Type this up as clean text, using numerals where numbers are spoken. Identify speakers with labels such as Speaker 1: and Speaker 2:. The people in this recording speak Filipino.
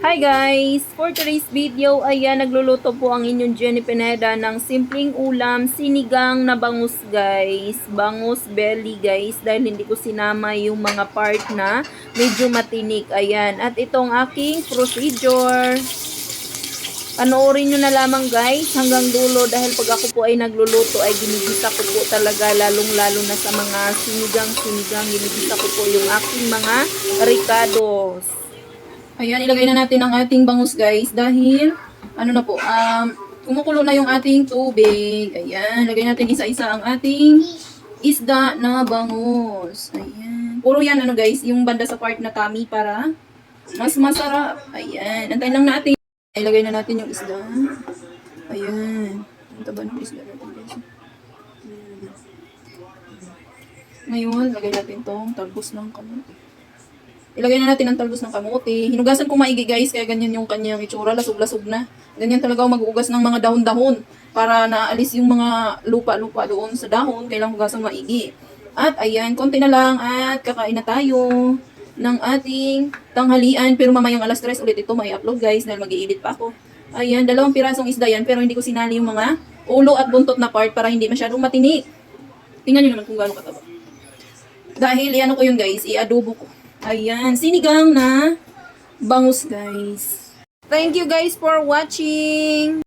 Speaker 1: Hi guys! For today's video, ayan, nagluluto po ang inyong Jenny Pineda ng simpleng ulam, sinigang na bangus guys. Bangus belly guys, dahil hindi ko sinama yung mga part na medyo matinik. Ayan, at itong aking procedure. Panoorin nyo na lamang guys hanggang dulo dahil pag ako po ay nagluluto ay ginigisa ko po talaga lalong-lalo na sa mga sinigang. Ginigisa ko po yung aking mga ricados. Ayan, ilagay na natin ang ating bangus guys dahil ano na po, kumukulo na yung ating tubig. Ayan, lagay natin isa-isa ang ating isda na bangus. Ayan. Puro yan ano guys, yung banda sa part na tummy para mas masarap. Ayan, antayin lang natin. Ilagay na natin yung isda. Ayan. Ang taba ng isda natin guys. Ngayon, lagay natin tong talbos ng kamote. Ilagay na natin ang talbos ng kamote. Hinugasan ko maigi guys, kaya ganyan yung kanyang itsura, lasog-lasog na. Ganyan talaga mag-uugas ng mga dahon-dahon para naalis yung mga lupa-lupa doon sa dahon. Kailangan hugasan maigi. At ayan, konti na lang at kakain na tayo ng ating tanghalian. Pero mamayang alas 3 ulit ito may upload guys dahil mag-i-edit pa ako. Ayan, 2 pirasong isda yan pero hindi ko sinali yung mga ulo at buntot na part para hindi masyadong matinik. Tingnan nyo naman kung gaano kataba. Dahil iano ko yun guys, i-adobo ko. Ayan, sinigang na bangus guys. Thank you guys for watching.